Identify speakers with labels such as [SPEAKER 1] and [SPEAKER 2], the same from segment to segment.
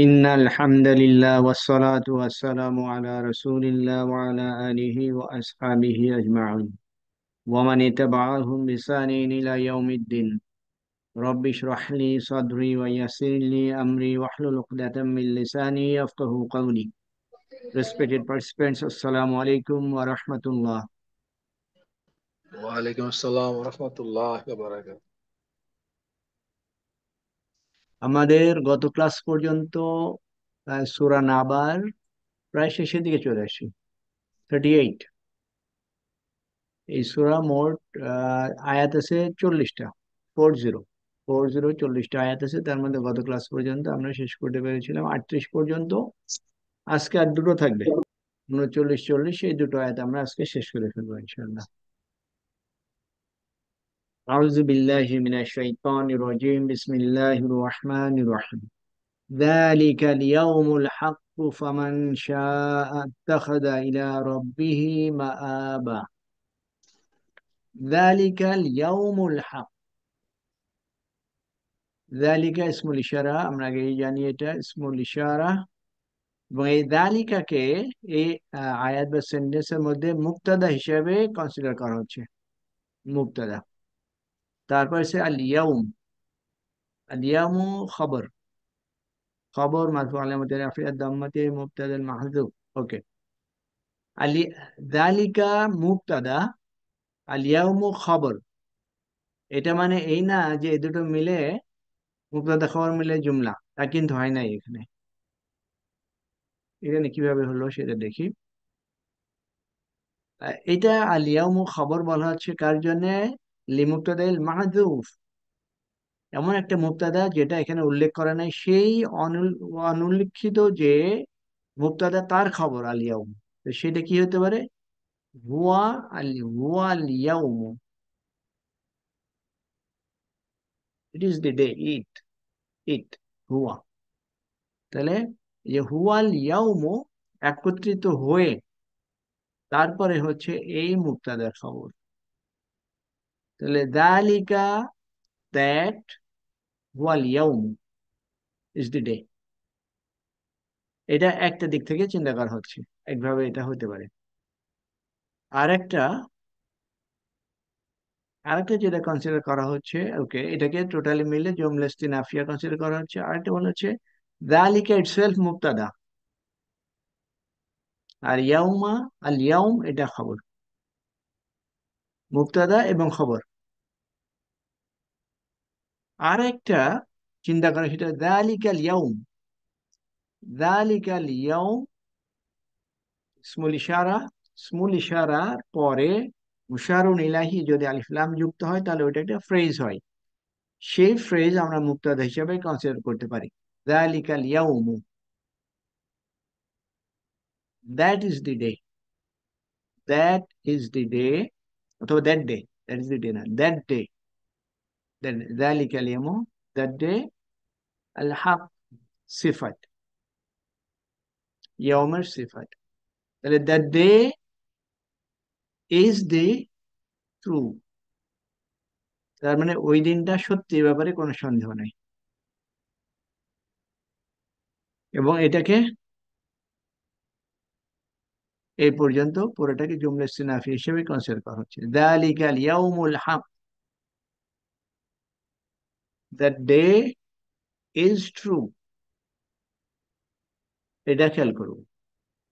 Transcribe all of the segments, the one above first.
[SPEAKER 1] إن الحمد لله والصلاة والسلام على رسول الله وعلى آله وأصحابه أجمعين ومن اتبعهم بإحسان إلى يوم الدين. رب اشرح لي صدري ويسر لي أمري واحلل عقدة من لساني يفقه قولي. Respected participants, Assalamu alaikum wa rahmatullah.
[SPEAKER 2] ওয়ালাইকুম আসসালাম রহমতুল্লাহ বারাকাত।
[SPEAKER 1] আমাদের গত ক্লাস পর্যন্ত সূরা নাবার প্রায় শেষের দিকে চলে আসি। 38। এই সূরা মোট আয়াত আছে 40টা। 40 40 আয়াত আছে, তার মধ্যে গত ক্লাস পর্যন্ত আমরা শেষ করতে পেরেছিলাম 38 পর্যন্ত। আজকে আর দুটো থাকবে, 39 40, এই দুটো আয়াত আমরা আজকে শেষ করে ফেলবো ইনশাআল্লাহ। আউযু বিল্লাহি মিনাশ শাইতানির রাজিম, বিসমিল্লাহির রহমানির রহিম। যালিকাল ইয়াউমুল হাক্কু ফামান শাআ আত্তাখাযা ইলা রাব্বিহি মাআবা। যালিকাল ইয়াউমুল হক, যালিকা ইসমুল ইশারা, আমরা আগেই জানি এটা ইসমুল ইশারা। এবং এই যালিকাকে এই আয়াত বা সেন্টেন্সের মধ্যে মুক্তাদা হিসেবে কনসিডার করা হচ্ছে, মুক্তাদা। তারপর সে আল ইয়াউম, আল ইয়াউমু খবর, খবর মারফু আলামাতি রাফিআত দাম্মাতি মুবতাদাল মাহযুফ। ওকে, আলি যালিকা মুক্তাদা, আল ইয়াউমু খবর। এটা মানে এই না যে এই দুটো মিলে মুক্তাদা খবর মিলে জুমলা, তা কিন্তু হয় নাই এখানে। এখানে কিভাবে হলো সেটা দেখি। এটা আলিয়াউমু খবর বলা হচ্ছে কার জন্য? লিমুক্তাদাইল মাহযুফ, এমন একটা মুক্তাদা যেটা এখানে উল্লেখ করা নাই, সেই অনুল্লিখিত যে মুক্তাদা তার খবর আলিয়াউম। তো সেটা কি হতে পারে? হুয়া হুয়া আলিয়াউম, ইট ইজ দি ডে, ইট, ইট, হুয়া। তাহলে এই যে হুয়াল ইয়াউম একত্রিত হয়ে তারপরে হচ্ছে এই মুক্তাদার খবর। তাহলে দালিকা, দ্যাট, হুয়াল ইয়াউম ইজ দি ডে। এটা একটা দিক থেকে চিন্তা করা হচ্ছে, একভাবে এটা হতে পারে। আরেকটা আরেকটা যেটা কনসিডার করা হচ্ছে, ওকে, এটাকে টোটালি মিলে জুমলা ইস্তিনাফিয়া কনসিডার করা হচ্ছে। আরেকটা মনে হচ্ছে যালিকা ইটসেলফ মুবতাদা, আর ইয়াউমা, আল ইয়াউম এটা খবর, মুবতাদা এবং খবর। আরেকটা চিন্তা করা, সেটা যালিকাল ইয়াউম, যালিকাল ইয়াউম ইসমুল ইশারা, ইসমুল ইশারার পরে মুশারুন ইলাহি যদি আলিফ লাম যুক্ত হয় তাহলে ওইটা একটা ফ্রেজ হয়। সেই ফ্রেজ আমরা মুক্তাদা হিসেবে কনসিডার করতে পারি। যালিকাল ইয়াউমু, that is the day, that is the day, অথবা that day, that is the day না, দ্যাট ডে, যালিকাল ইয়াউমু, দ্যাট ডে। আল হক সিফাত, ইয়াউমের সিফাত। তাহলে that day is the true, তার মানে ওই দিনটা সত্যি, এ ব্যাপারে কোনো সন্দেহ নেই। এবং এটাকে এই পর্যন্ত পুরোটাকে জুমলা ইস্তিনাফি হিসেবে কনসিডার করা হচ্ছে। যালিকাল ইয়াউমুল হক, দ্যাট ডে ইজ ট্রু। এটা খেয়াল করুন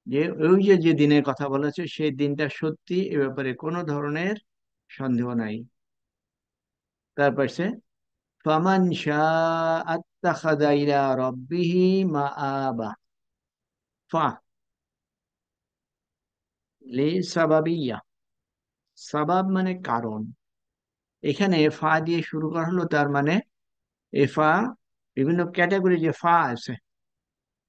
[SPEAKER 1] যে ওই যে যে দিনের কথা বলা হচ্ছে সেই দিনটা সত্যি, এ ব্যাপারে কোনো ধরনের সন্দেহ নাই। তারপর সে ফামান শাআ আত্তাখাযা ইলা রাব্বিহি মাআবা। ফা লি সাবাবিয়া, সাবাব মানে কারণ। এখানে ফা দিয়ে শুরু করা হলো, তার মানে এই ফা বিভিন্ন ক্যাটাগরি যে ফা আছে,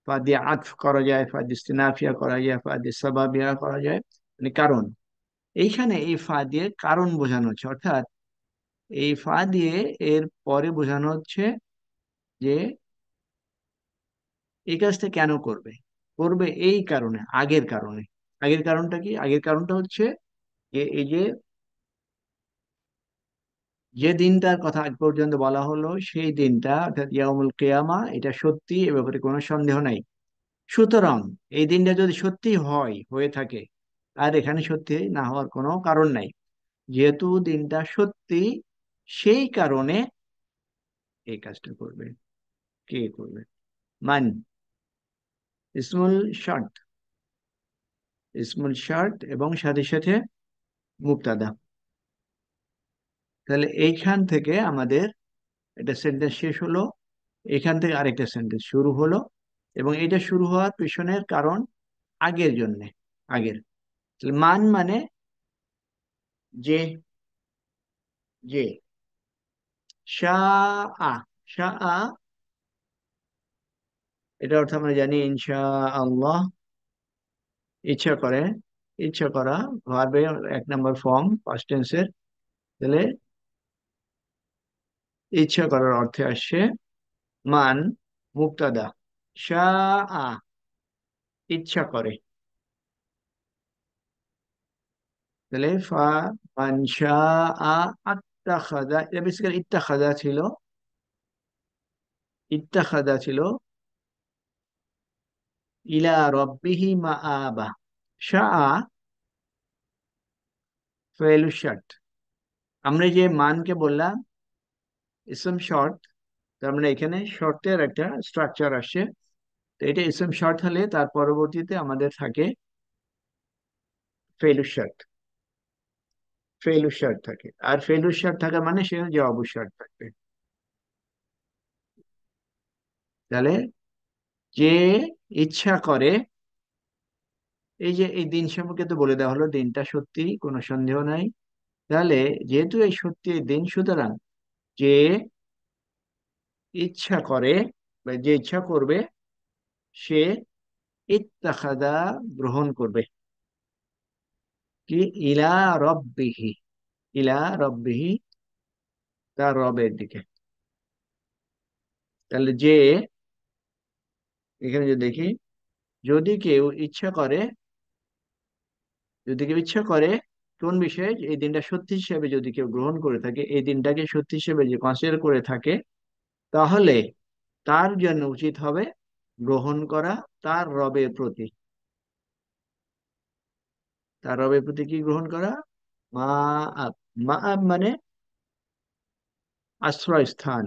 [SPEAKER 1] ফা দিয়ে আতফ করা যায়, ফা দিয়ে ইস্তিনাফিয়া করা যায়, ফা দিয়ে সাবাবিয়া করা যায়, মানে কারণ। এইখানে এই ফা দিয়ে কারণ বোঝানো হচ্ছে, অর্থাৎ এই ফা দিয়ে এর পরে বোঝানো হচ্ছে যে এই কাজটা কেন করবে, করবে এই কারণে, আগের কারণে। আগের কারণটা কি? আগের কারণটা হচ্ছে যে এই যে যে দিনটার কথা আজ পর্যন্ত বলা হলো সেই দিনটা অর্থাৎ ইয়াউমুল কিয়ামা, এটা সত্যি, এ ব্যাপারে কোনো সন্দেহ নাই। সুতরাং এই দিনটা যদি সত্যি হয়ে থাকে, আর এখানে সত্যি না হওয়ার কোনো কারণ নাই, যেহেতু দিনটা সত্যি, সেই কারণে এই কাজটা করবে। কে করবে? মান, ইসমুল শর্ত, ইসমুল শর্ত এবং সাথে সাথে মুবতাদা। তাহলে এইখান থেকে আমাদের একটা সেন্টেন্স শেষ হলো, এখান থেকে আরেকটা সেন্টেন্স শুরু হলো, এবং এটা শুরু হওয়ার পিছনের কারণ আগের জন্যে, আগের। তাহলে মান মানে যে, যে। শাআ, শাআ, এটা অর্থ আমরা জানি ইনশা আল্লাহ, ইচ্ছা করে, ইচ্ছা করা, ভার্বের 1 নম্বর ফর্ম পাস্ট টেন্সের। তাহলে ইচ্ছা করার অর্থে আসছে মান, মুক্তাদা, শাআ, ইচ্ছা করে। তাহলে মান শাআ আত্তাখাযা, এটা বেসিক্যালি ইত্তাখাযা ছিল, ইত্তাখাযা ছিল ইলা রব্বিহি মাআবা। শাআ ফেলু শার্ট, আমরা এই যে মানকে বললাম ইসম শর্ট, তার মানে এখানে শর্তের একটা স্ট্রাকচার আসছে। তো এটা ইসম শর্ট হলে তার পরবর্তীতে আমাদের থাকে ফেলু শার্ট, ফেলু শার্ট থাকে, আর ফেলু শার্ট থাকা মানে সেখানে জবাবু শার্ট থাকবে। তাহলে যে ইচ্ছা করে, এই যে এই দিন সম্পর্কে তো বলে দেওয়া হলো, দিনটা সত্যি, কোনো সন্দেহ নাই। তাহলে যেহেতু এই সত্যি এই দিন, সুতরাং যে ইচ্ছা করে বা যে ইচ্ছা করবে, সে ইত্তাখাদা, গ্রহণ করবে, কি, ইলা রব্বিহি, ইলা রব্বিহি, তার রবের দিকে। তাহলে যে, এখানে যদি দেখি, যদি কেউ ইচ্ছা করে, যদি কেউ ইচ্ছা করে কোন বিষয়ে, এই দিনটা সত্যি হিসেবে যদি কেউ গ্রহণ করে থাকে, এই দিনটাকে সত্যি হিসেবে যে কনসিডার করে থাকে, তাহলে তার জন্য উচিত হবে গ্রহণ করা তার রবের প্রতি। তার রবের প্রতি কি গ্রহণ করা? মা আপ, মা আপ মানে আশ্রয়স্থান,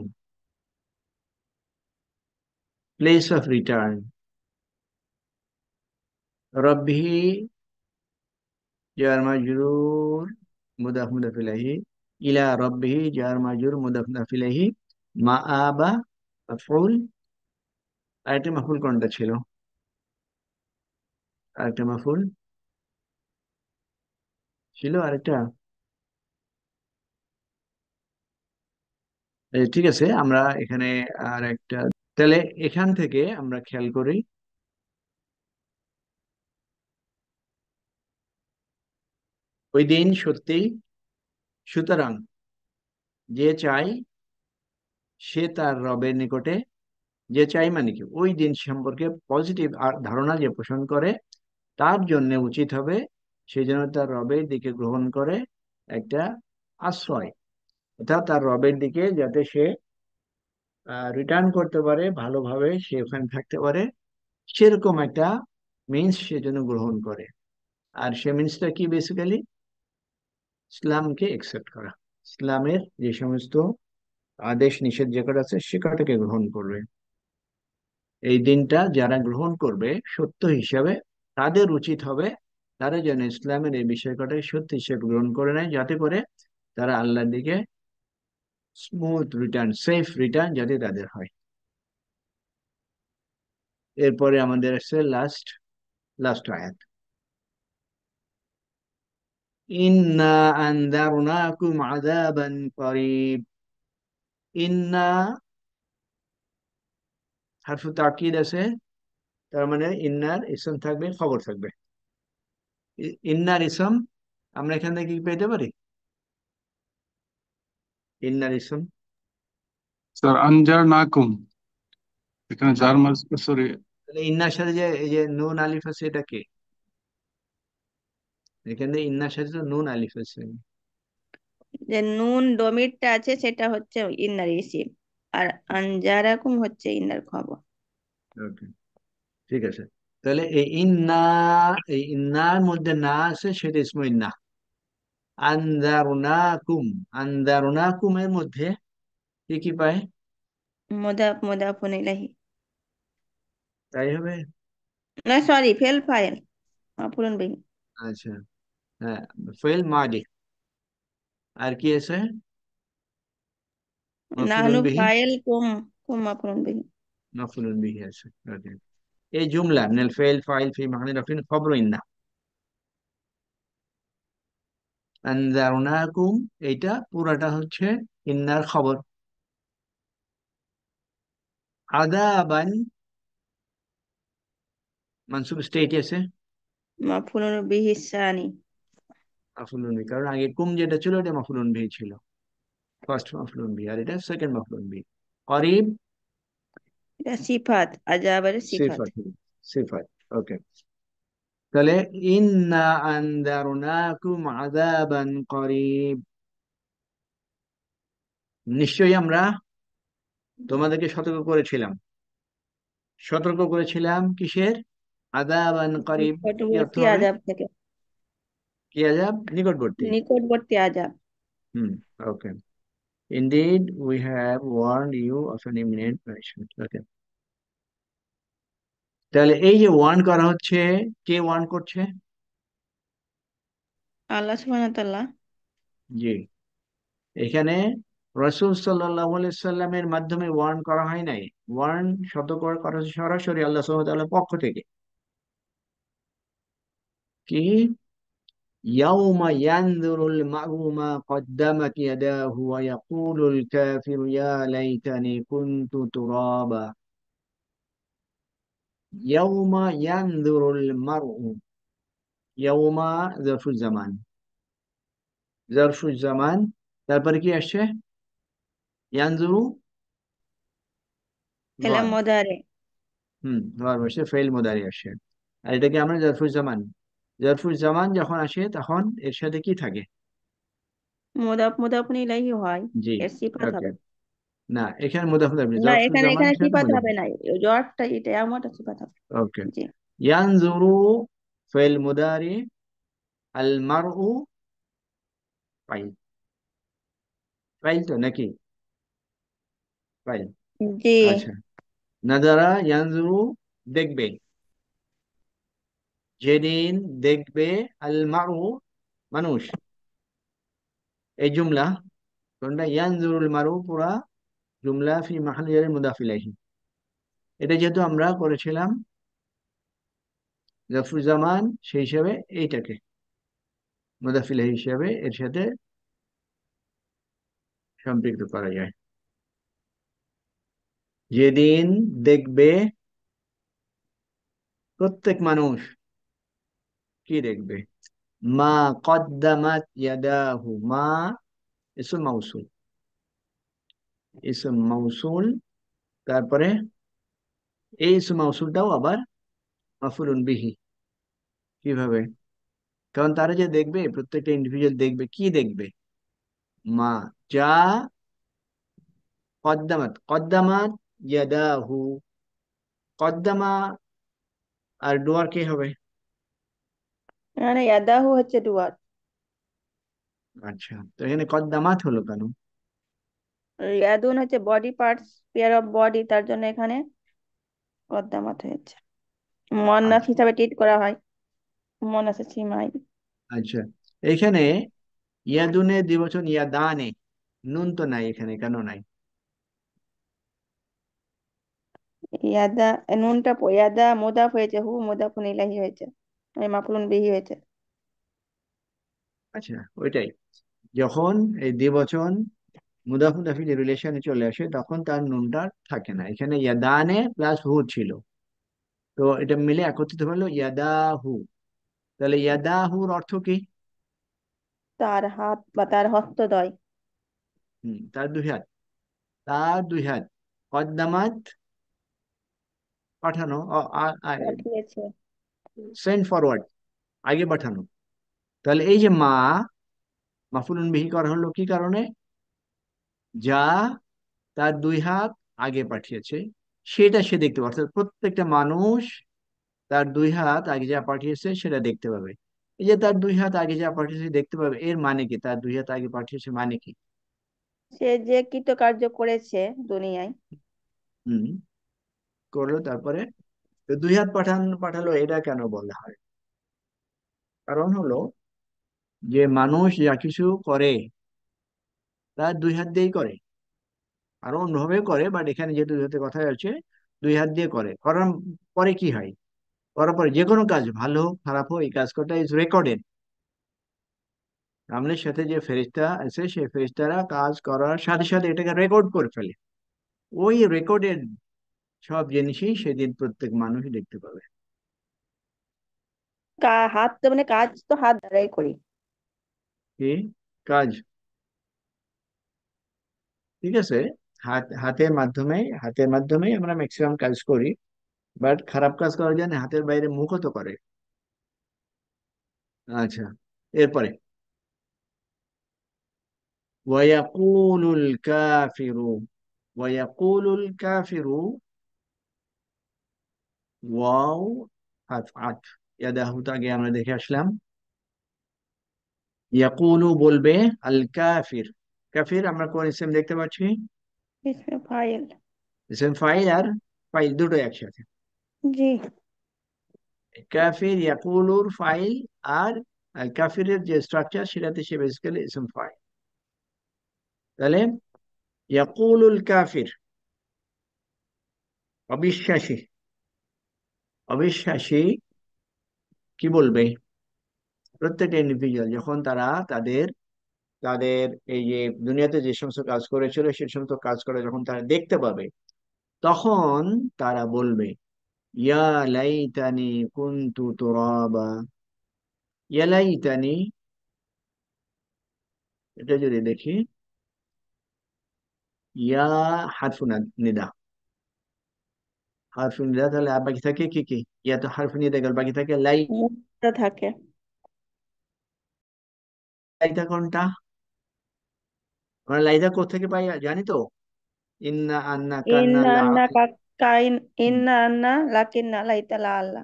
[SPEAKER 1] প্লেস অফ রিটার্ন। রব্বিহি জার মাজরুর, মুদাফ মুদাফ ইলাইহি, ইলা রব্বিহি জার মাজরুর মুদাফ মুদাফ ইলাইহি, মা আবা মাফউল। আরেকটা মাফউল কোনটা ছিল? আরেকটা মাফউল ছিল, আরেকটা। ঠিক আছে, আমরা এখানে আর একটা, তাহলে এখান থেকে আমরা খেয়াল করি, ওই দিন সত্যি, সুতরাং যে চাই সে তার রবের নিকটে, যে চাই মানে কি, ওই দিন সম্পর্কে পজিটিভ ধারণা যে পোষণ করে, তার জন্য উচিত হবে সে যেন তার রবের দিকে গ্রহণ করে একটা আশ্রয়, অর্থাৎ তার রবের দিকে যাতে সে রিটার্ন করতে পারে, ভালোভাবে সে ওখানে থাকতে পারে, সেরকম একটা মিন্স সে যেন গ্রহণ করে। আর সে মিন্সটা কি? বেসিক্যালি ইসলামকে একসেপ্ট করা, ইসলামের যে সমস্ত আদেশ নিষেধ যেগুলো আছে সেটাকে গ্রহণ করবে। এই দিনটা যারা গ্রহণ করবে সত্য হিসাবে, তাদের উচিত হবে তারা যেন ইসলামের এই বিষয়টাকে সত্য হিসেবে গ্রহণ করে নেয়, যাতে করে তারা আল্লাহর দিকে স্মুথ রিটার্ন, সেফ রিটার্ন যাতে তাদের হয়। এরপরে আমাদের আছে লাস্ট, লাস্ট আয়াত, ইন্না আনজারনাকুম আযাবান করিব। ইন্না হারফু তাকিদ আছে, তার মানে ইন্নার ইসম থাকবে, খবর থাকবে। ইন্নার ইসম আমরা এখান থেকে কি পেতে পারি? ইন্নার ইসম,
[SPEAKER 2] স্যার আনজার নাকুম, এখানে
[SPEAKER 1] না,
[SPEAKER 2] জার মাস, সরি।
[SPEAKER 1] তাহলে ইন্নার সাথে যে এই যে নুন আলিফ আছে, এটা কে? এখানে ইন্নার সাথে তো নুন আলিফ আছে।
[SPEAKER 3] যে নুন ডমিরটা আছে সেটা হচ্ছে ইন্নার ইসিম, আর আনজারাকুম হচ্ছে ইন্নার খবর।
[SPEAKER 1] ওকে, ঠিক আছে। তাহলে এই ইন্নার মধ্যে না আছে সেটা ইসমু ইন্না। আনজারনাকুম, আনজারনাকুম এর মধ্যে কি কি পায়?
[SPEAKER 3] মুদাফ মুদাফুন ইলাইহি,
[SPEAKER 1] তাই হবে।
[SPEAKER 3] না সরি, ফেল ফাইল মাফুলুন বিহি।
[SPEAKER 1] আচ্ছা, হ্যাঁ, ফেল মাদি। আর কি আছে? মাফুলুন
[SPEAKER 3] নাহনু
[SPEAKER 1] বিহি,
[SPEAKER 3] ফাইল কুম, কুম মাফুলুন বিহি।
[SPEAKER 1] মাফুলুন বিহি আছে। ওকে, এই জুমলা মিনাল ফেল ফাইল ফি মাহানি রাফিন খবর ইন্না। আনজারনাকুম, এইটা পুরাটা হচ্ছে ইন্নার খবর। আদাবান মানসুব স্টেট আছে,
[SPEAKER 3] মাফুলুন বিহি সানি,
[SPEAKER 1] মাফুলুন বিহি, কারণ আগে কুম যেটা ছিল এটা মাফুলুন বিহি ছিল, ফার্স্ট মাফলুন বি, আর এটা সেকেন্ড মাফলুন বি। করিব
[SPEAKER 3] এটা সিফাত, আজাবের সিফাত।
[SPEAKER 1] সিফাত, সিফাত। ওকে, তাহলে ইন্না আনদারনাকুম আযাবান করিব, নিশ্চয়ই আমরা তোমাদেরকে সতর্ক করেছিলাম। সতর্ক করেছিলাম কিসের? আযাবান করিব, কি অর্থ
[SPEAKER 3] নিকটবর্তী
[SPEAKER 1] হবে?
[SPEAKER 3] আজাব থেকে,
[SPEAKER 1] কি আযাব? নিকটবর্তী।
[SPEAKER 3] নিকটবর্তী আজাব।
[SPEAKER 1] হুম, ওকে। Indeed, we have warned you of an imminent punishment. Okay. তাহলে এই যে ওয়ার্ন করা হচ্ছে, কে ওয়ার্ন করছে?
[SPEAKER 3] আল্লাহ সুবহানাহু ওয়া তাআলা।
[SPEAKER 1] জি, এখানে রসুল সাল্লাল্লাহু আলাইহি সাল্লামের মাধ্যমে ওয়ার্ন করা হয় নাই। ওয়ার্ন সতর্ক করা হচ্ছে সরাসরি আল্লাহ সুবহানাহু ওয়া তাআলার পক্ষ থেকে। কি? ইয়াউমা ইয়ানজুরুল মারউ মা কদ্দামাত ইয়াদাহু ওয়া ইয়াকুলুল কাফিরু ইয়া লাইতানি কুনতু তুরাবা। ইয়াউমা ইয়ানজুরুল মারউ, ইয়াউমা জারফুল জামান, জারফুল জামান, তারপরে কি আসছে? ইয়ানজুরু
[SPEAKER 3] ফেলে
[SPEAKER 1] গড,
[SPEAKER 3] মোদারে,
[SPEAKER 1] ভার্ব আসে, ফেইল মুদারি আসে। আর এটাকে আমরা জারফুল জামান, জারফুল জামান যখন আসে তখন এর সাথে কি থাকে?
[SPEAKER 3] মুদাফ মুদাফুন ইলাইহি হয়,
[SPEAKER 1] জি,
[SPEAKER 3] এর সিফাত
[SPEAKER 1] ওকে।
[SPEAKER 3] হবে।
[SPEAKER 1] না, এখানে মুদাফ মুদাফি,
[SPEAKER 3] না,
[SPEAKER 1] জারফুল
[SPEAKER 3] এখানে
[SPEAKER 1] জামানের
[SPEAKER 3] এখানে
[SPEAKER 1] সাথে
[SPEAKER 3] সিফাত
[SPEAKER 1] মুদাফ।
[SPEAKER 3] হবে না, জটটা এটা আমারটা সিফাত হবে।
[SPEAKER 1] ওকে,
[SPEAKER 3] জি।
[SPEAKER 1] ইয়ানজুরু ফেইল মুদারি, আল মারউ ফাইল, ফাইল তো নাকি? ফাইল।
[SPEAKER 3] জি।
[SPEAKER 1] আচ্ছা, নাজারা ইয়ানজুরু দেখবে, যেদিন দেখবে, আল মারউ মানুষ, এই জুমলা কোনটা? ইয়ানজুরুল মারউ পুরা জুমলা ফি মাহাল্লি জারিন মুদাফ ইলাইহি। এটা যেহেতু আমরা করেছিলাম জাফরুজ্জামান, সেই হিসাবে এইটাকে মুদাফ ইলাইহি হিসাবে এর সাথে সম্পৃক্ত করা যায়। যেদিন দেখবে প্রত্যেক মানুষ, কি দেখবে? মা কদ্দামাত ইয়াদাহু, মা ইসম মাউসুল, ইসম মাউসুল, তারপরে এই ইসম মাউসুলটাও আবার মাফুলুন বিহি। কিভাবে? কারণ তারা যে দেখবে, প্রত্যেকটা ইন্ডিভিজুয়াল দেখবে, কি দেখবে? মা, যা কদ্দামাত, কদ্দামাত ইয়াদাহু, কদ্দামা আর ডুয়ার কে হবে?
[SPEAKER 3] মানে ইয়াদাহু হচ্ছে ডুয়ার,
[SPEAKER 1] আচ্ছা, তো এখানে কদ্দামাত হলো কেন?
[SPEAKER 3] ইয়াদুন হচ্ছে body parts, pair of body, তার জন্য এখানে কদ্দামাত হয়েছে। মুয়ান্নাস
[SPEAKER 1] আচ্ছা,
[SPEAKER 3] হিসাবে ট্রিট করা হয়, মুয়ান্নাসের সীমায়।
[SPEAKER 1] আচ্ছা, এখানে ইয়াদুনে দ্বিবচন ইয়াদানে, নুন তো নাই এখানে, কেন নাই?
[SPEAKER 3] ইয়াদা, নুনটা ইয়াদা মুদাফ হয়েছে, হু মুদাফুন ইলাইহি হয়েছে, মাফুলুন বিহি হয়েছে।
[SPEAKER 1] আচ্ছা, ওইটাই, যখন এই দ্বিবচন মুদাফ মুদাফিল রিলেশনে চলে আসে তখন তার নুনটা থাকে না। এখানে ইয়াদানে প্লাস হু ছিল, তো এটা মিলে একত্রিত হলো ইয়াদাহু। তাহলে ইয়াদাহুর অর্থ কি?
[SPEAKER 3] তার হাত বা তার হস্তদ্বয়।
[SPEAKER 1] তার দুই হাত, তার দুই হাত। কদ্দামাত পাঠানো,
[SPEAKER 3] পাঠিয়েছে।
[SPEAKER 1] সেন্ড ফরওয়ার্ড, আগে পাঠানো। তাহলে এই যে মা, মাফুলুন বিহি করা হলো কি কারণে? যা তার দুই হাত আগে পাঠিয়েছে সেটা সে দেখতে পাবে, অর্থাৎ প্রত্যেকটা মানুষ তার দুই হাত আগে যা পাঠিয়েছে সেটা দেখতে পাবে। এই যে তার দুই হাত আগে যা পাঠিয়েছে দেখতে পাবে, এর মানে কি? তার দুই হাত আগে পাঠিয়েছে মানে কি?
[SPEAKER 3] সে যে কৃতকার্য করেছে দুনিয়ায়।
[SPEAKER 1] হুম, করলো, তারপরে তো দুই হাত পাঠালো, এটা কেন বলা হয়? কারণ হলো যে মানুষ যা কিছু করে তার দুই হাত দিয়েই করে, আরো অন্যভাবেও করে, বাট এখানে যেহেতু দুই হাতের কথা আছে, দুই হাত দিয়ে করে। করার পরে কি হয়? করার পরে যে কোনো কাজ, ভালো হোক খারাপ হোক, এই কাজ করাটা ইজ রেকর্ডেড। আমলের সাথে যে ফেরেশতা আছে সেই ফেরেশতারা কাজ করার সাথে সাথে এটাকে রেকর্ড করে ফেলে। ওই রেকর্ডেড সব জিনিসই সেদিন প্রত্যেক মানুষ দেখতে পাবে।
[SPEAKER 3] হাত তো মানে কাজ তো হাত দ্বারাই করি।
[SPEAKER 1] কি কাজ? ঠিক আছে, হাতের মাধ্যমেই আমরা ম্যাক্সিমাম কাজ করি, বাট খারাপ কাজ করার জন্য হাতের বাইরে মুখও তো করে। আচ্ছা, এরপরে ওয়ায়াকুলুল কাফিরু, ওয়ায়াকুলুল কাফিরু, ওয়াও হারফ আতফ, ইয়াদাহুটা আগে আমরা দেখে আসলাম। ইয়াকুলু বলবে, আল কাফির, কাফির আমরা কোন ইসেম দেখতে পাচ্ছি?
[SPEAKER 3] ইসমে ফাইল।
[SPEAKER 1] ইসেম ফাইল আর ফাইল দুটো একসাথে।
[SPEAKER 3] জি।
[SPEAKER 1] কাফির ইয়াকুলুর ফাইল, আর আল কাফিরের যে স্ট্রাকচার সেটাতে সে বেসিক্যালি ইসেম ফাইল। তাহলে ইয়াকুলুল কাফির, অবিশ্বাসী, অবিশ্বাসী কি বলবে? প্রত্যেকটা ইন্ডিভিজুয়াল যখন তারা তাদের তাদের এই যে দুনিয়াতে যে সমস্ত কাজ করেছিল সে সমস্ত কাজ করে যখন তারা দেখতে পাবে, তখন তারা বলবে, ইয়া লাইতানি কুনতু তুরাবা। ইয়া লাইতানি, এটা যদি দেখি, ইয়া হারফু নিদা, হারফু নিদা, তাহলে আর বাকি থাকে কি কি? ইয়া তো হারফু নিদা গেল, বাকি থাকে
[SPEAKER 3] মুক্তা থাকে।
[SPEAKER 1] লাইতা কোনটা? আমরা লাইদা কোথেকে পাই জানি তো, ইন্না আন্না কান্না
[SPEAKER 3] ইন্না
[SPEAKER 1] লা।
[SPEAKER 3] আন্না কাইন। ইন্না আন্না লাকিন্না লাইতা লা আল্লাহ।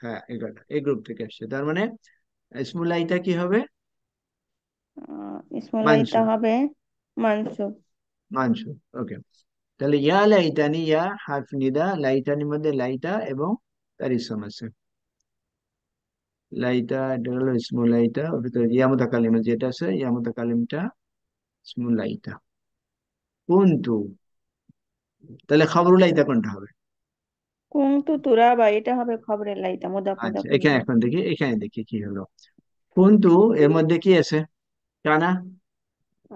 [SPEAKER 1] হ্যাঁ, এই গ্রুপ থেকে আসছে, তার মানে ইসমুল লাইতা কি হবে?
[SPEAKER 3] ইসমুল লাইতা
[SPEAKER 1] মানসুব,
[SPEAKER 3] হবে মানসুব।
[SPEAKER 1] মানসুব, ওকে। তাহলে ইয়া লাইতানি, ইয়া হারফ নিদা, লাইতানির মধ্যে লাইতা এবং তার ইসম আছে। লাইতা এটা হলো ইসমুল লাইতা, ওর ভিতরে ইয়া মুতাকাল্লিম যেটা আছে, ইয়া মুতাকাল্লিমটা ইসমুল লাইতা। কুনতু, তাহলে খবরুল লাইতা কোনটা হবে?
[SPEAKER 3] কুনতু তুরাবা, এটা হবে খবরের লাইতা, মুদাফ
[SPEAKER 1] আচ্ছা,
[SPEAKER 3] মুদাফ
[SPEAKER 1] এখানে
[SPEAKER 3] ইলাইহি।
[SPEAKER 1] এখন দেখি, এখানে দেখি কি হলো। কুনতু এর মধ্যে কি আছে? কানা।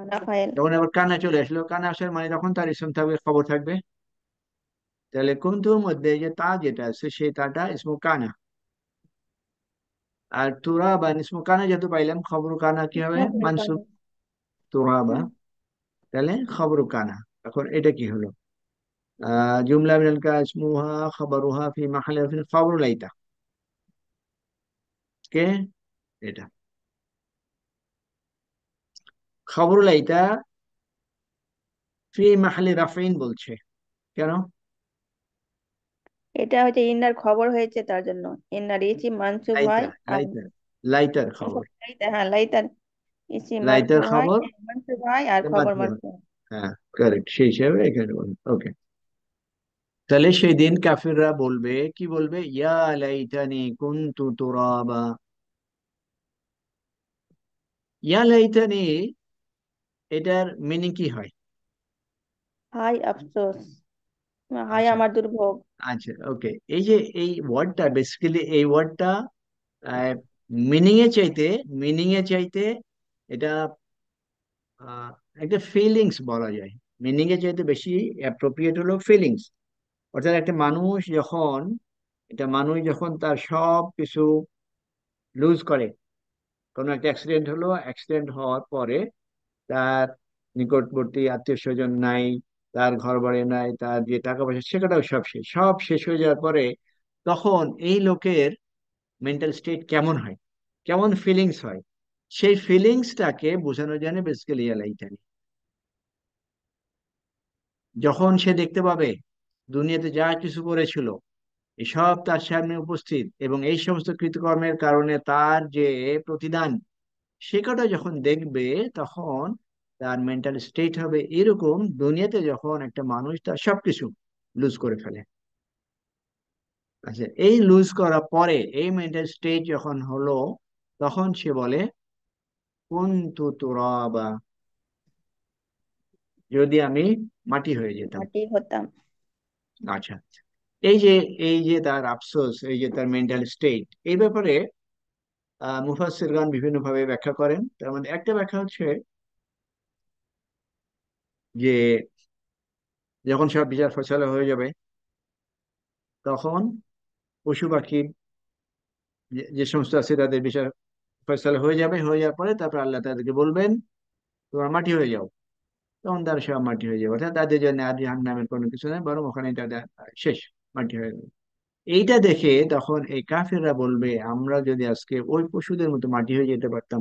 [SPEAKER 3] আনা ফাইল।
[SPEAKER 1] যখন আবার কানা চলে আসলো, কানা আসার মানে তখন তার ইসম থাকবে, খবর থাকবে। তাহলে কুনতুর মধ্যে যে তা যেটা আছে সেই তাটা ইসমু কানা, আর তুরাবা ইসমু কানা যেহেতু পাইলাম, খবরু কানা কি হবে?
[SPEAKER 3] খবরের
[SPEAKER 1] মানসুব,
[SPEAKER 3] কানা।
[SPEAKER 1] তুরাবা।
[SPEAKER 3] হুম।
[SPEAKER 1] তাহলে খবরু কানা, এখন এটা কি হলো? জুমলা মিনাল কা ইসমুহা খবরুহা ফি মাহালি রাফিন খবরু লাইতা, কে? এটা খবরু লাইতা ফি মাহালি রাফিন বলছে, কেন?
[SPEAKER 3] এটা হচ্ছে ইন্নার খবর হয়েছে তার জন্য ইন্নার ইসি মানসুব
[SPEAKER 1] লাইতা,
[SPEAKER 3] হয় আর
[SPEAKER 1] লাইতার খবর,
[SPEAKER 3] লাইতা, হ্যাঁ লাইতার ইসি মারফু
[SPEAKER 1] লাইতার
[SPEAKER 3] হয়,
[SPEAKER 1] খবর
[SPEAKER 3] মানসুব হয় আর খবর
[SPEAKER 1] মারফু হয়।
[SPEAKER 3] মারফু হয়।
[SPEAKER 1] হ্যাঁ, কারেক্ট, সেই হিসাবে এখানে ওকে। তাহলে সেই দিন কাফিররা বলবে, কি বলবে? ইয়া লাইতানি কুনতু তুরাবা। ইয়া লাইতানি, এটার মিনিং কি হয়?
[SPEAKER 3] হাই আফসোস, হাই
[SPEAKER 1] আচ্ছা,
[SPEAKER 3] আমার দুর্ভোগ।
[SPEAKER 1] আচ্ছা, ওকে। এই যে এই ওয়ার্ডটা, বেসিক্যালি এই ওয়ার্ডটা মিনিং এ চাইতে মিনিং এ চাইতে এটা আহ, একটা ফিলিংস বলা যায়। মিনিং এ চাইতে বেশি অ্যাপ্রোপ্রিয়েট হলো ফিলিংস। অর্থাৎ একটা মানুষ যখন তার সব কিছু লুজ করে, কোনো একটা অ্যাক্সিডেন্ট হলো, অ্যাক্সিডেন্ট হওয়ার পরে তার নিকটবর্তী আত্মীয় স্বজন নাই, তার ঘর বাড়ি নাই, তার যে টাকা পয়সা সেটাও সব শেষ হয়ে যাওয়ার পরে, তখন এই লোকের মেন্টাল স্টেট কেমন হয়, কেমন ফিলিংস হয়, সেই ফিলিংসটাকে বোঝানোর জন্য বেসিক্যালি এলাইটানি। যখন সে দেখতে পাবে দুনিয়াতে যা কিছু করেছিল এসব তার সামনে উপস্থিত, এবং এই সমস্ত কৃতকর্মের কারণে তার যে প্রতিদান, সে কটা যখন দেখবে, তখন তার মেন্টাল স্টেট হবে এরকম, দুনিয়াতে যখন একটা মানুষ তার সবকিছু লুজ করে ফেলে। আচ্ছা, এই লুজ করার পরে এই মেন্টাল স্টেট যখন হলো, তখন সে বলে কুনতু তুরাবা, যদি আমি মাটি হয়ে যেতাম।
[SPEAKER 3] মাটি হতাম।
[SPEAKER 1] আচ্ছা, এই যে তার আফসোস, এই যে তার মেন্টাল স্টেট, এই ব্যাপারে মুফাসসিরগণ বিভিন্ন ভাবে ব্যাখ্যা করেন। তার মধ্যে একটা ব্যাখ্যা হচ্ছে যে যখন সব বিচার ফয়সালা হয়ে যাবে, তখন পশু পাখি যে যে সমস্ত আছে তাদের বিচার ফয়সালা হয়ে যাবে, হয়ে যাওয়ার পরে তারপর আল্লাহ তাদেরকে বলবেন তোমরা মাটি হয়ে যাও। তখন তারা সব মাটি হয়ে যাবে, অর্থাৎ তাদের জন্য আর জাহান্নামের কোনো কিছু নেই, বরং ওখানে তাদের শেষ, মাটি হয়ে যাবে। এইটা দেখে তখন এই কাফেররা বলবে আমরা যদি আজকে ওই পশুদের মতো মাটি হয়ে যেতে পারতাম।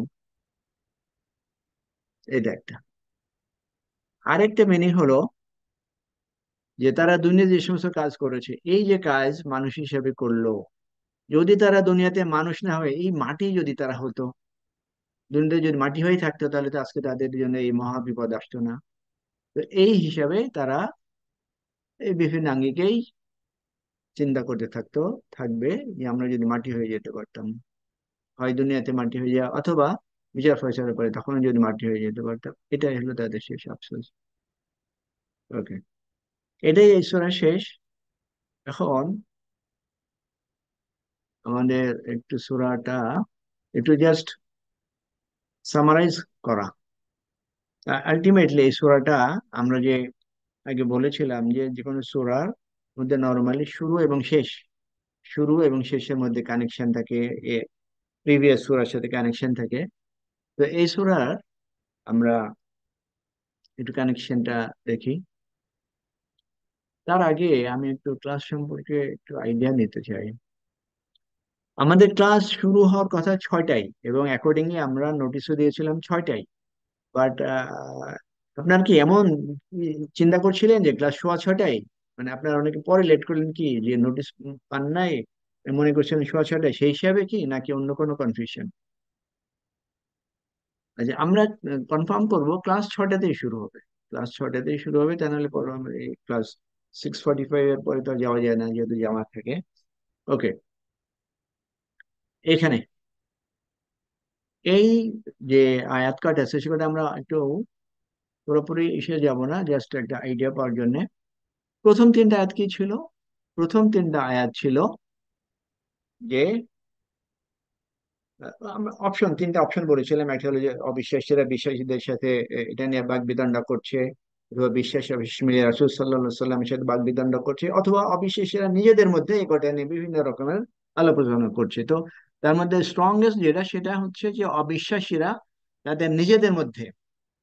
[SPEAKER 1] এটা একটা। আরেকটা মিনিং হলো যে তারা দুনিয়াতে যে সমস্ত কাজ করেছে, এই যে কাজ মানুষ হিসেবে করলো, যদি তারা দুনিয়াতে মানুষ না হয়ে এই মাটি যদি তারা হতো, দুনিয়াতে যদি মাটি হয়ে থাকতো, তাহলে তো আজকে তাদের জন্য এই মহা বিপদ আসতো না। তো এই হিসাবে তারা এই বিভিন্ন আঙ্গিকেই চিন্তা করতে থাকবে যে আমরা যদি মাটি হয়ে যেতে পারতাম, হয় দুনিয়াতে মাটি হয়ে যাওয়া, অথবা বিচার ফয়সালা করে তখন যদি মাটি হয়ে যেতে পারতাম। এটাই হলো তাদের শেষ আফসোস। ওকে, এটাই এই সূরার শেষ। এখন আমাদের একটু সূরাটা একটু জাস্ট সামারাইজ করা। আলটিমেটলি এই সূরাটা আমরা যে আগে বলেছিলাম যে যে কোনো সূরার মধ্যে নরমালি শুরু এবং শেষের মধ্যে কানেকশন থাকে, প্রিভিয়াস সূরার সাথে কানেকশন থাকে। তো এই সূরার আমরা একটু কানেকশনটা দেখি। তার আগে আমি একটু ক্লাস সম্পর্কে একটু আইডিয়া নিতে চাই। আমাদের ক্লাস শুরু হওয়ার কথা 6টায়, এবং অ্যাকর্ডিংলি আমরা নোটিশও দিয়েছিলাম 6টায়। বাট আপনার কি এমন চিন্তা করছিলেন যে ক্লাস সোয়া 6টায়, মানে আপনার অনেকে পরে লেট করলেন কি যে নোটিশ পান নাই, মনে করছিলেন সোয়া 6টায়, সেই হিসাবে কি নাকি অন্য কোনো কনফিউশন? আচ্ছা, আমরা কনফার্ম করব ক্লাস 6টাতেই শুরু হবে। ক্লাস 6টাতেই শুরু হবে, তা নাহলে পরে আমরা এই ক্লাস 6:45 এর পরে তো আর যাওয়া যায় না, যেহেতু জামাত থাকে। ওকে, এখানে এই যে আয়াত কয়টা আছে সেটা আমরা একটু পুরোপুরি এসে যাব না, জাস্ট একটা আইডিয়া পাওয়ার জন্য। প্রথম তিনটা আয়াত কি ছিল? প্রথম তিনটা আয়াত ছিল যে আমরা তিনটা অপশন বলেছিলাম। একটা হলো যে অবিশ্বাসীরা বিশ্বাসীদের সাথে এটা নিয়ে বাগবিতণ্ডা করছে, অথবা বিশ্বাসী অবিশ্বাস মিলিয়ে রাসূল সাল্লাল্লাহু সাল্লামের সাথে বাগবিতণ্ডা করছে, অথবা অবিশ্বাসীরা নিজেদের মধ্যে এই কথা নিয়ে বিভিন্ন রকমের আলাপ আলোচনা করছে। তো তার মধ্যে স্ট্রংগেস্ট যেটা, সেটা হচ্ছে যে অবিশ্বাসীরা তাদের নিজেদের মধ্যে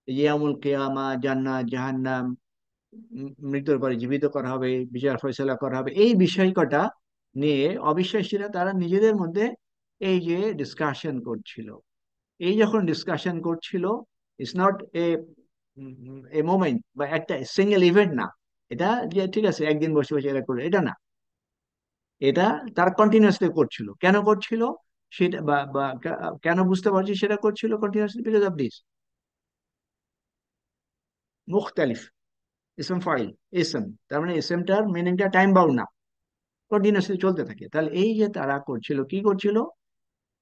[SPEAKER 1] ইয়ামুল কিয়ামা, জান্নাত জাহান্নাম, মৃত্যুর পরে জীবিত করা হবে, বিচার ফয়সালা করা হবে, এই বিষয় কটা নিয়ে অবিশ্বাসীরা তারা নিজেদের মধ্যে এই যে ডিসকাশন করছিল। এই যখন ডিসকাশন করছিল, it's not a a moment বা একটা সিঙ্গেল ইভেন্ট না। এটা যে ঠিক আছে একদিন বসে বসে এরা করে, এটা না। এটা তারা কন্টিনিউয়াসলি করছিল। কেন করছিল সেটা, কেন বুঝতে পারছি সেটা করছিল কন্টিনিউয়াসলি, বিকজ অফ দিস মুখতালিফ ইসম ফাইল। ইসম তার মানে ইসমটার মিনিংটা টাইম বাউন্ড না, কন্টিনিউয়াসলি চলতে থাকে। তাহলে এই যে তারা করছিল, কি করছিল,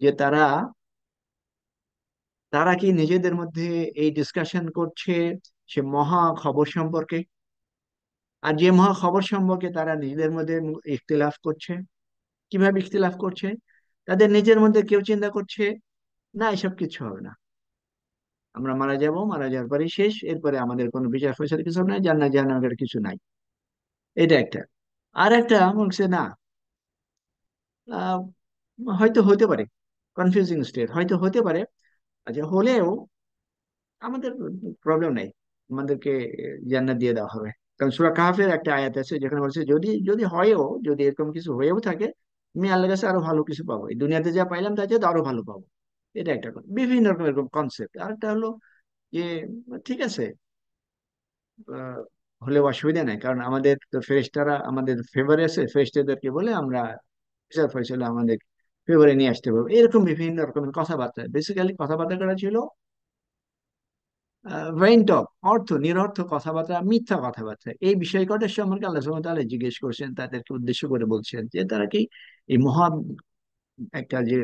[SPEAKER 1] যে তারা তারা কি নিজেদের মধ্যে এই ডিসকাশন করছে সে মহা খবর সম্পর্কে। আর যে মহা খবর সম্পর্কে তারা নিজেদের মধ্যে ইখতিলাফ করছে, কিভাবে ইখতিলাফ করছে? তাদের নিজের মধ্যে কেউ চিন্তা করছে না এসব কিছু হবে না, আমরা মারা যাব, মারা যাওয়ার পরে শেষ, এরপরে আমাদের কোনো বিচার ফয়সালা কিছু নাই, জান্নাত জাহান্নামের কিছু নাই। এটা একটা। আর একটা বলছে না, আহ, হয়তো হতে পারে, কনফিউজিং স্টেট, হয়তো হতে পারে। আচ্ছা, হলেও আমাদের প্রবলেম নাই, আমাদেরকে জান্নাত দিয়ে দেওয়া হবে। কারণ সূরা কাহফের একটা আয়াত আছে যেখানে বলছে যদি যদি হয়েও, যদি এরকম কিছু হয়েও থাকে, আমি আল্লাহর কাছে আরো ভালো কিছু পাবো, এই দুনিয়াতে যা পাইলাম তার চেয়ে আরো ভালো পাবো। এটা একটা বিভিন্ন রকম এরকম কনসেপ্ট। আরেকটা হলো যে ঠিক আছে, আহ, হলেও অসুবিধা নাই, কারণ আমাদের তো ফেরেশতারা আমাদের ফেভারে আছে, ফেরেশতাদেরকে বলে আমরা বিচার ফয়সালা আমাদের ফেভারে নিয়ে আসতে পারবো, এরকম বিভিন্ন রকমের কথাবার্তা। বেসিক্যালি কথাবার্তা করা ছিল ভেইন টক, অর্থ নিরর্থ কথাবার্তা, মিথ্যা কথাবার্তা। এই বিষয় কটার সম্পর্কে আল্লাহ সুবহানাহু ওয়া তাআলা জিজ্ঞেস করছেন, তাদেরকে উদ্দেশ্য করে বলছেন যে তারা কি এই মহা একটা যে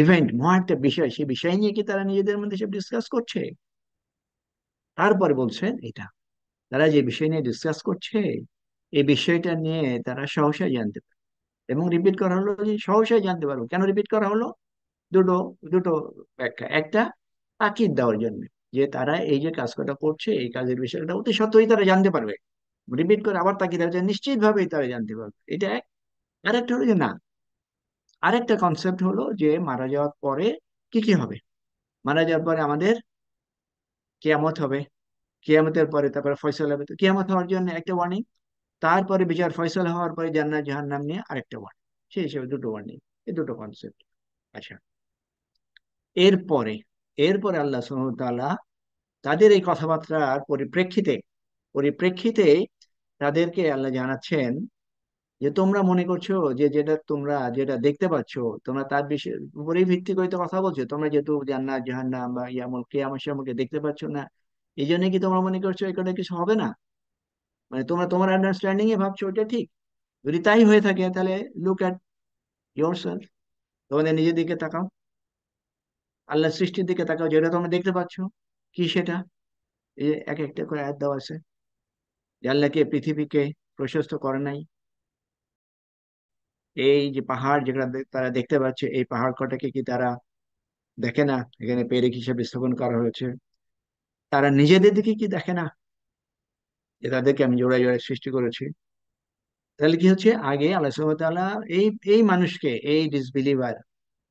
[SPEAKER 1] ইভেন্ট, মহা একটা বিষয়, সেই বিষয় নিয়ে কি তারা নিজেদের মধ্যে সব ডিসকাস করছে? তারপরে বলছেন এটা, তারা যে বিষয় নিয়ে ডিসকাস করছে এই বিষয়টা নিয়ে তারা সহসাই জানতে পারে। এবং রিপিট করা হলো যে সহসাই জানতে পারবো, কেন রিপিট করা হলো? দুটো দুটো ব্যাখ্যা। একটা, তাকিদ দেওয়ার জন্য, যে তারা এই যে কাজটা করছে এই কাজের বিষয়টা অতি সত্ত্বই তারা জানতে পারবে। রিপিট করে আবার তাকিদ দেওয়ার জন্য, নিশ্চিত ভাবেই তারা জানতে পারবে, এটা এক। আরেকটা হলো যে না, আরেকটা কনসেপ্ট হলো যে মারা যাওয়ার পরে কি কি হবে। মারা যাওয়ার পরে আমাদের কিয়ামত হবে, কিয়ামতের পরে তারপরে ফয়সালা হবে। তো কিয়ামত হওয়ার জন্য একটা ওয়ার্নিং, তারপরে বিচার ফয়সালা হওয়ার পরে জান্নাত জাহান্নাম নিয়ে আরেকটা ওয়ার্নিং। সেই হিসেবে দুটো ওয়ার্নিং, এই দুটো কনসেপ্ট। আচ্ছা, এরপরে এরপরে আল্লাহ সুবহানাহু ওয়া তাআলা তাদের এই কথাবার্তার পরিপ্রেক্ষিতে পরিপ্রেক্ষিতে তাদেরকে আল্লাহ জানাচ্ছেন যে তোমরা মনে করছো যে যেটা তোমরা যেটা দেখতে পাচ্ছ, তোমরা তার বিষয়ের উপরেই ভিত্তি করে তো কথা বলছো। তোমরা যেহেতু জান্নাত জাহান্নাম বা ইয়ামুল কিয়ামত সম্পর্কে দেখতে পাচ্ছ না, এই জন্য কি তোমরা মনে করছো এটা কিছু হবে না? মানে তোমরা তোমার আন্ডারস্ট্যান্ডিং এ ভাবছো ওটা ঠিক। যদি তাই হয়ে থাকে তাহলে লুক অ্যাট ইয়োরসেলফ, তোমাদের নিজের দিকে তাকাও, আল্লাহ সৃষ্টির দিকে তাকাও, যেটা তোমরা দেখতে পাচ্ছ। কি সেটা? এই যে এক একটা করে আয়াত দেওয়া আছে যে আল্লাহকে পৃথিবীকে প্রশস্ত করে নাই, এই যে পাহাড় যেটা তারা দেখতে পাচ্ছে, এই পাহাড় কটাকে কি তারা দেখে না? এখানে পেরেক হিসেবে স্থাপন করা হয়েছে। তারা নিজেদের দিকে কি দেখে না যে তাদেরকে আমি জোড়ায় জোড়ায় সৃষ্টি করেছি? তাহলে কি হচ্ছে, আগে আল্লাহ সুবহানাহু ওয়া তাআলা এই এই মানুষকে, এই ডিসবিলিভার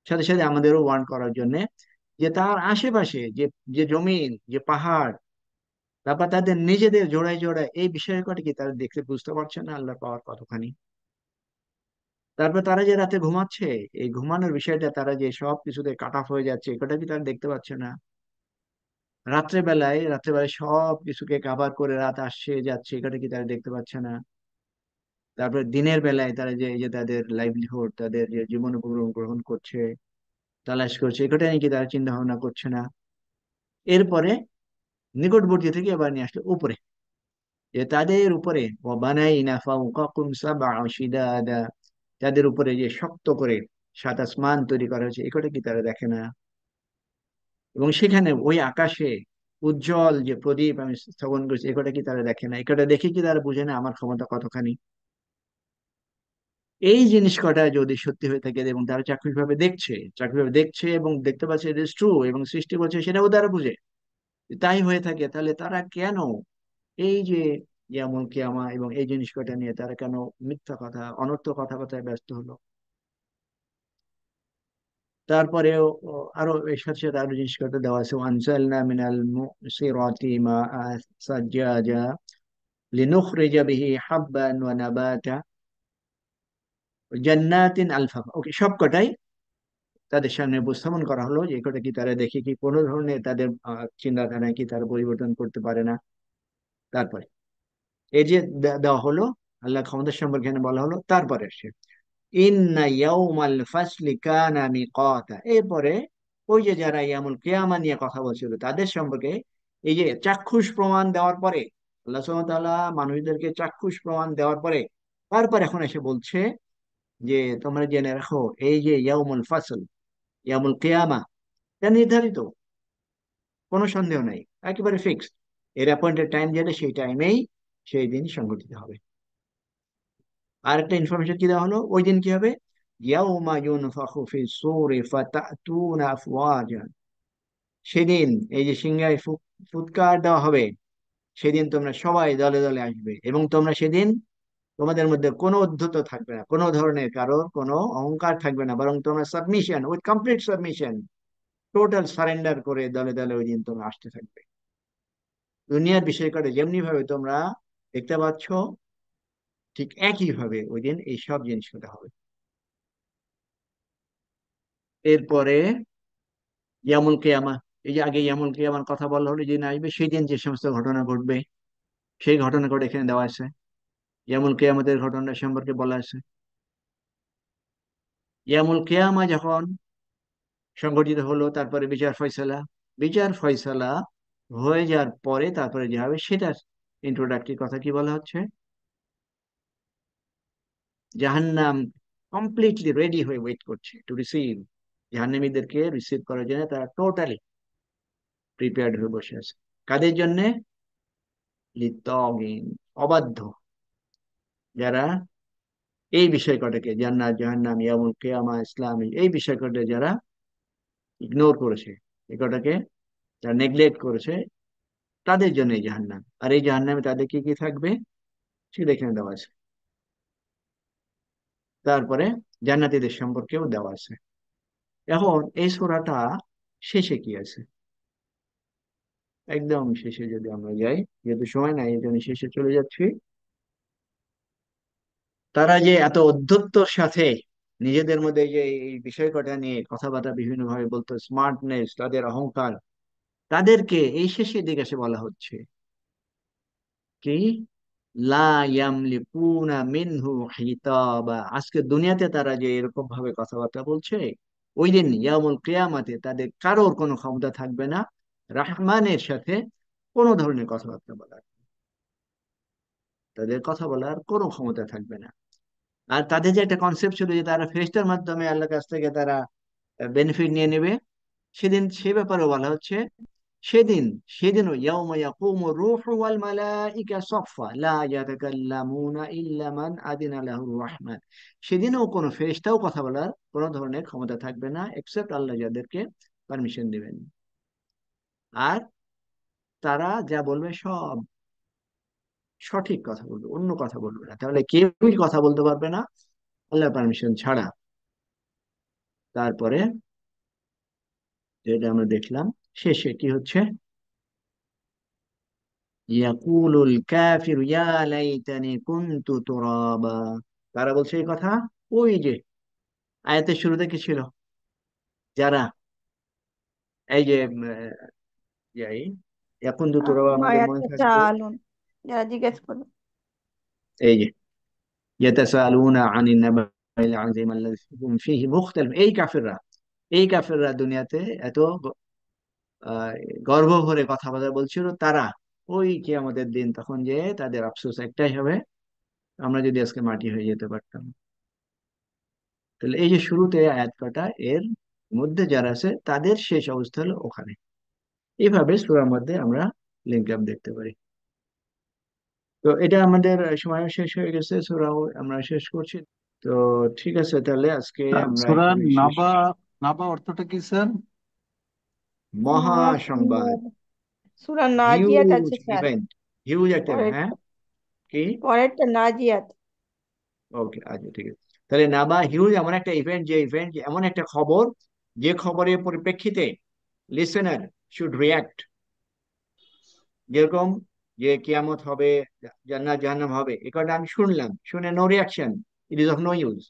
[SPEAKER 1] সাথে সাথে আমাদেরও ওয়ার্ন করার জন্য যে তার আশেপাশে যে যে জমিন, যে পাহাড়, তারপর তাদের নিজেদের জোড়ায় জোড়ায় এই বিষয় কটা কি তারা দেখতে বুঝতে পারছে না আল্লাহর পাওয়ার কতখানি? তারপর তারা যে রাতে ঘুমাচ্ছে, এই ঘুমানোর বিষয়টা, তারা যে সব কিছুতে কাট অফ হয়ে যাচ্ছে, এটা কি তারা দেখতে পাচ্ছে না? রাত্রেবেলায় সব কিছুকে কাভার করে রাত আসছে যাচ্ছে, এটা কি তারা দেখতে পাচ্ছে না? তারপরে দিনের বেলায় তারা যে এই যে তাদের লাইভলিহুড, তাদের যে জীবন উপকরণ গ্রহণ করছে, তালাশ করছে, এটা নিয়ে কি তারা চিন্তা ভাবনা করছে না? এরপরে নিকটবর্তী থেকে এবার নিয়ে আসলো উপরে, যে তাদের উপরে ওয়াবানাইনা ফাওকাকুম সাবআ শিদাদা, তাদের উপরে যে শক্ত করে সাত আসমান তৈরি করা হয়েছে, এটা কি তারা দেখে না? এবং সেখানে ওই আকাশে উজ্জ্বল যে প্রদীপ আমি স্থাপন করছি, এটা কি তারা দেখে না? এটা দেখে কি তারা বুঝে না আমার ক্ষমতা কতখানি? এই জিনিস কটা যদি সত্যি হয়ে থাকে এবং তারা চাক্ষুষভাবে দেখছে এবং দেখতে পাচ্ছে ইট ইজ ট্রু, এবং সৃষ্টি করছে সেটাও তারা বুঝে, তাই হয়ে থাকে, তাহলে তারা কেন এই যে ইয়ামুল কিয়ামা এবং এই জিনিস কটা নিয়ে তারা কেন মিথ্যা কথা, অনর্থ কথাবার্তায় ব্যস্ত হলো? তারপরেও আরো এর সাথে সাথে আরো জিনিস কটা দেওয়া আছে, আনজালনা মিনাল মুসিরাতি মাআ সাজ্জাজা লিনুখরিজা বিহি হাববান ওয়া নাবাতা জান্নাতিন আলফাফা। ওকে, সবকটাই তাদের সামনে উপস্থাপন করা হলো যে এটা কি তারা দেখে কি কোনো ধরনের তাদের চিন্তাধারা কি তারা পরিবর্তন করতে পারে না? তারপরে এই যে দেওয়া হলো আল্লাহ ক্ষমতার সম্পর্কে এখানে বলা হলো, তারপরে আসে ইন্না ইয়াউমাল ফাসলি কানা মিকাতা। এরপরে ওই যে যারা ইয়ামুল কিয়ামা নিয়ে কথা বলছিল তাদের সম্পর্কে এই যে চাক্ষুষ প্রমাণ দেওয়ার পরে, আল্লাহ সুবহানাহু ওয়া তাআলা মানুষদেরকে চাক্ষুষ প্রমাণ দেওয়ার পরে তারপর এখন এসে বলছে যে তোমরা জেনে রাখো এই যে ইয়াউমুল ফাসল, ইয়ামুল কিয়ামা, এটা নির্ধারিত, কোনো সন্দেহ নাই, একেবারে ফিক্সড। এর অ্যাপয়েন্টেড টাইম যেটা, সেই টাইমেই সেই দিন সংঘটিত হবে। আর একটা ইনফরমেশন কি দেওয়া হলো, ওই দিন কি হবে? ইয়াউমা ইউনফাখু ফিস সূরি ফাতাতুনা আফওয়াজা, সেদিন এই যে সিংহায় ফুৎকার দেওয়া হবে, সেদিন তোমরা সবাই দলে দলে আসবে, এবং তোমরা সেদিন তোমাদের মধ্যে কোনো উদ্ধত থাকবে না, কোনো ধরনের কারোর কোনো অহংকার থাকবে না, বরং তোমরা submission, with complete submission, total surrender করে দলে দলে ওই দিন তোমরা আসতে থাকবে। দুনিয়ার বিষয় করে যেমনি ভাবে তোমরা দেখতে পাচ্ছ, ঠিক একই ভাবে ওই দিন এই সব জিনিসগুলো হবে। এরপরে ইয়ামুল কিয়ামা, এই যে আগে ইয়ামুল কিয়ামার কথা বলা হলো, যেদিন আসবে সেই দিন যে সমস্ত ঘটনা ঘটবে, সেই ঘটনা করে এখানে দেওয়া আছে। ইয়ামুল কিয়ামতের ঘটনা সম্পর্কে বলা আছে। ইয়ামুল কিয়ামা যখন সংঘটিত হলো, তারপরে বিচার ফয়সালা, বিচার ফয়সালা হয়ে যাওয়ার পরে তারপরে যে হবে সেটার ইন্ট্রোডাক্টরি কথা কি বলা হচ্ছে, জাহান্নাম কমপ্লিটলি রেডি হয়ে ওয়েট করছে টু রিসিভ, জাহান্নামীদেরকে রিসিভ করার জন্য তারা টোটালি প্রিপেয়ার্ড হয়ে বসে আছে। কাদের জন্য? লিত্তাগিন, অবাধ্য, যারা এই বিষয় কটাকে, জান্নাত জাহান্নাম ইয়ামুল কিয়ামা ইসলাম, এই বিষয় কটা যারা ইগনোর করেছে, এই কটাকে যারা নেগলেক্ট করেছে, তাদের জন্য এই জাহান্নাম। আর এই জাহান্নামে তাদের কি কি থাকবে সেটা এখানে দেওয়া আছে। তারপরে জান্নাতীদের সম্পর্কেও দেওয়া আছে। এখন এই সূরাটা শেষে কি আছে, একদম শেষে যদি আমরা যাই, যেহেতু সময় নাই এই জন্য শেষে চলে যাচ্ছি। তারা যে এত অধ্যত্বর সাথে নিজেদের মধ্যে যে এই বিষয় কটা নিয়ে কথাবার্তা বিভিন্ন ভাবে বলতো, স্মার্টনেস, তাদের অহংকার, তাদেরকে এই শেষের দিকে এসে বলা হচ্ছে কি, লা ইয়ামলিকুনা মিনহু হিতাবা, আজকে দুনিয়াতে তারা যে এরকম ভাবে কথাবার্তা বলছে, ওই দিন ইয়ামুল কিয়ামাতে তাদের কারোর কোনো ক্ষমতা থাকবে না রহমানের সাথে কোনো ধরনের কথাবার্তা বলার, তাদের কথা বলার কোনো ক্ষমতা থাকবে না। আর তাদের যে একটা কনসেপ্ট ছিল যে তারা ফেরেশতার মাধ্যমে আল্লাহর কাছ থেকে তারা বেনিফিট নিয়ে নেবে, সেদিন সে ব্যাপারে বলা হচ্ছে, সেদিন, সেদিনও ইয়াউমা ইয়াকুমুর রূহু ওয়াল মালাইকা সাফফা লা ইয়াতাকাল্লামুনা ইল্লা মান আযিনা লাহুর রাহমান, সেদিনও কোনো ফেরেশতাও কথা বলার কোনো ধরনের ক্ষমতা থাকবে না এক্সেপ্ট আল্লাহ যাদেরকে পারমিশন দিবেন। আর তারা যা বলবে সব সঠিক কথা বলবে, অন্য কথা বলবে না, তাহলে কেউই কথা বলতে পারবে না আল্লাহ পারমিশন ছাড়া। তারপরে যেটা আমরা দেখলাম শেষে কি হচ্ছে, ইয়াকুলুল কাফিরু ইয়া লাইতানি কুনতু তুরাবা, তারা বলছে এই কথা, ওই যে আয়াতের শুরুতে কি ছিল, যারা এই যে ইয়াই ইয়াকুনতু তুরাবা, আমাদের মনে থাকবে,
[SPEAKER 3] আয়াতাসাআলুন, যারা জিজ্ঞেস করবে।
[SPEAKER 1] এই যে ইয়াতাসাআলুনা আনিন নাবাইল আযীম আল্লাযী হুম ফীহি মুখতালিফ, এই কাফেররা, এই কাফেররা দুনিয়াতে এত আহ, গর্ব ভরে কথাবার্তা বলছিল, তারা ওই কিয়ামতের দিন তখন যে তাদের আফসোস একটাই হবে, আমরা যদি আজকে মাটি হয়ে যেতে পারতাম। তাহলে এই যে শুরুতে আয়াত কটা, এর মধ্যে যারা আছে তাদের শেষ অবস্থা হলো ওখানে। এইভাবে সূরার মধ্যে আমরা লিঙ্ক আপ দেখতে পারি। তো এটা আমাদের সময় শেষ হয়ে গেছে, সূরাও আমরা শেষ করছি। তো ঠিক আছে, তাহলে আজকে আমরা
[SPEAKER 2] সূরা
[SPEAKER 1] এখানে শেষ।
[SPEAKER 2] নাবা, নাবা অর্থটা কি স্যার?
[SPEAKER 1] মহা সংবাদ,
[SPEAKER 3] মহাসংবাদ, সূরা নাজিয়াত
[SPEAKER 1] হিউজ
[SPEAKER 3] আছে স্যার।
[SPEAKER 1] ইভেন্ট, হিউজ একটা event, হ্যাঁ।
[SPEAKER 3] পরেরটা,
[SPEAKER 1] কি?
[SPEAKER 3] পরেরটা নাজিয়াত।
[SPEAKER 1] ওকে, আচ্ছা ঠিক আছে। তাহলে নাবা হিউজ এমন একটা ইভেন্ট, যে ইভেন্ট এমন একটা খবর, যে খবরের পরিপ্রেক্ষিতে লিসেনার শুড রিয়াক্ট। যেরকম যে কিয়ামত হবে, জান্নাত জাহান্নাম হবে, এ কথা আমি শুনলাম, শুনে no reaction, it is of no use.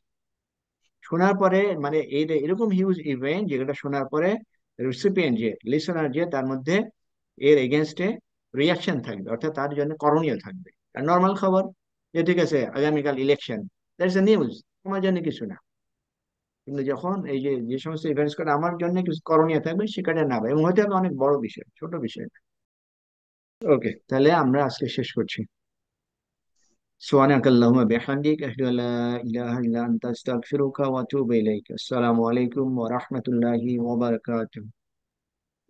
[SPEAKER 1] শোনার পরে মানে এই এরকম হিউজ ইভেন্ট, যেটা শোনার পরে রিসিপিয়েন্ট যে লিসেনার যে, তার মধ্যে এর এগেনস্টে রিয়াকশন থাকবে, অর্থাৎ তার জন্য করণীয় থাকবে। আর নর্মাল খবর যে ঠিক আছে আগামীকাল ইলেকশন, দ্যাটস এ নিউজ, আমার জন্য কিছু না। কিন্তু যখন এই যে যে সমস্ত ইভেন্টস করে আমার জন্য কিছু করণীয় থাকবে, সেটা না হবে, এবং হয়তো হবে অনেক বড় বিষয়, ছোট বিষয় না। ওকে, তাহলে আমরা আজকে শেষ করছি। سبحانك اللهم بحمدك أشهد أن لا إله إلا أنت أستغفرك وأتوب إليك. السلام عليكم ورحمة الله وبركاته.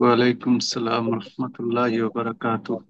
[SPEAKER 2] ওয়ালাইকুম আসসালাম রহমতুল্লাহি ওয়া বারাকাতুহু।